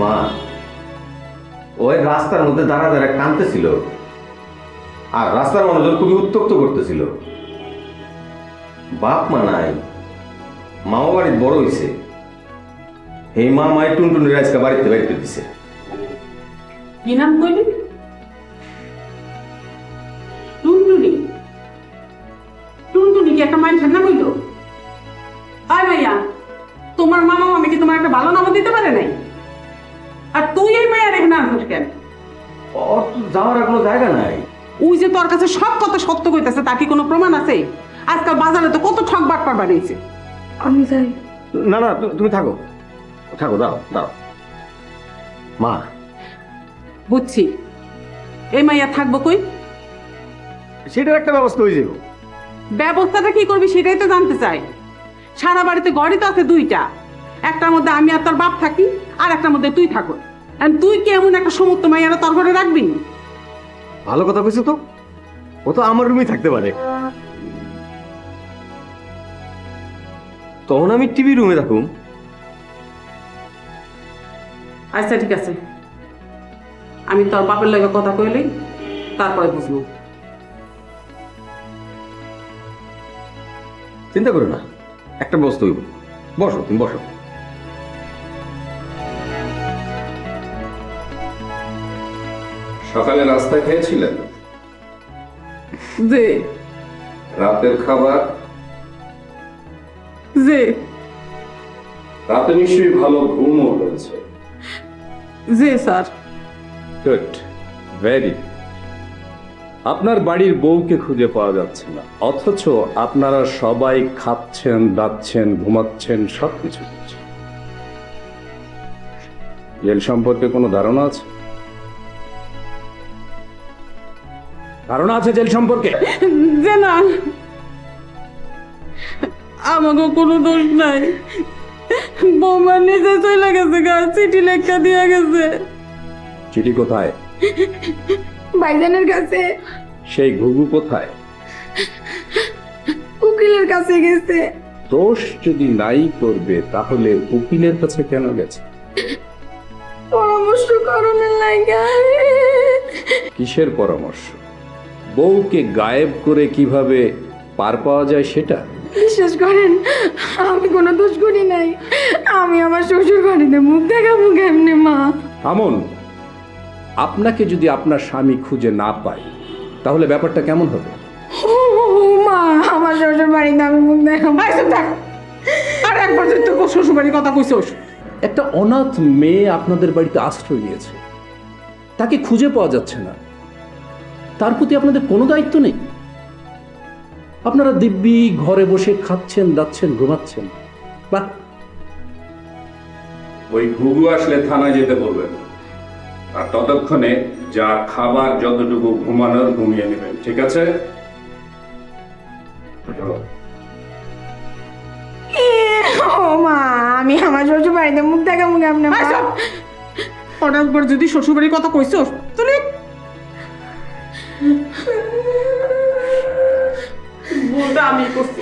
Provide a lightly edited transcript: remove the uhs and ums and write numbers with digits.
মা, ওই রাস্তার মধ্যে দাঁড়া দাঁড়া কাঁদতেছিল, আর রাস্তার মানুষজন খুবই উত্তক্ত করতেছিল। বাপ মা নাই, মামা বাড়ির বড় হইছে। এই মা মায়ের টুনটুনির আজকে বাড়িতে বাড়িতে দিছে। কি নাম কইলি? টুনটুনি? টুনটুনি কি একটা মায়ের নাম হইল? আয় ভাইয়া, তোমার মামা মামি কি তোমার একটা ভালো নাম দিতে পারে নাই? আর তুই এই মায়ের এখানে আসছিস কেন? ওর তো যাওয়ার আর কোনো জায়গা নাই। ওই যে তোর কাছে সব কথা সত্য কইতাছে, তার কি কোনো প্রমাণ আছে? আজকাল বাজারে তো কত ঠক বাটপার বাড়িয়েছে। আমি যাই। না না, তুমি থাকো থাকো, দাও দাও। মা, বুঝছি, এই মাইয়া থাকবো কই? সেটার একটা ব্যবস্থা হয়ে যাবে। ব্যবস্থাটা কি করবি সেটাই তো জানতে চাই। সারা বাড়িতে ঘরই তো আছে দুইটা, একটার মধ্যে আমি আর তোর বাপ থাকি, আর একটার মধ্যে তুই থাকো। আর তুই কি এমন একটা সমস্ত মাইয়ারা তোর ঘরে রাখবি? ভালো কথা কইছো তো, ও তো আমার রুমেই থাকতে পারে। তখন আমি টিভি রুমে থাকুম। আচ্ছা ঠিক আছে, আমি তোর বাপের লগে কথা কইলি, তারপরে বুঝবো। চিন্তা করো না, একটা ব্যবস্থা হইব। বসো, তুমি বসো। সকালে নাস্তা খেয়েছিলেন? যে রাতের খাবার? যে রাতে নিশ্চয়ই ভালো ঘুমও হয়েছে। যে স্যার। Good, very. আপনার বাড়ির বউকে খুঁজে পাওয়া যাচ্ছে না, অথচ আপনারা সবাই খাচ্ছেন, দাচ্ছেন, ঘুমাচ্ছেন, সবকিছু করছেন। জেল সম্পর্কে কোনো ধারণা আছে? ধারণা আছে জেল সম্পর্কে? যে না, আমাকে কোনো দোষ নাই। বৌমা নিজে চলে গেছে, গা চিঠি লেখা দিয়ে গেছে। চিঠি কোথায়? ভাইজানের কাছে। সেই ঘুঘু কোথায়? উকিলের কাছে গেছে। দোষ যদি নাই করবে তাহলে উকিলের কাছে কেন গেছে? পরামর্শ করণের লাগা। কিসের পরামর্শ? বউকে গায়েব করে কিভাবে পার পাওয়া যায় সেটা? বিশ্বাস করেন, আমি কোনো দোষ করি নাই। আমি আমার শ্বশুর বাড়িতে মুখ দেখাবো কেমনে মা? আমন, আপনাকে যদি আপনার স্বামী খুঁজে না পায় তাহলে ব্যাপারটা কেমন হবে? ও মা, আমার শ্বশুর বাড়িতে আমি মুখ দেখাবো। আর একবার যদি তোর শ্বশুরবাড়ির কথা কইছোস। একটা অনাথ মেয়ে আপনাদের বাড়িতে আশ্রয় নিয়েছে, তাকে খুঁজে পাওয়া যাচ্ছে না, তার প্রতি আপনাদের কোনো দায়িত্ব নেই? আপনারা দিব্যি ঘরে বসে খাচ্ছেন, দাচ্ছেন, ঘুমাচ্ছেন। বাহ! ওই ঘুঘু আসলে থানায় যেতে বলবেন, আর ততক্ষণে যা খাবার যতটুকু ঘুমানোর ঘুমিয়ে নেবেন, ঠিক আছে? ও মা, আমি আমার শ্বশুর বাড়িতে মুখ দেখাবো কেমনে মা? আর একবার যদি শ্বশুরবাড়ির কথা কইছোস তাহলে বলটা আমি করছি।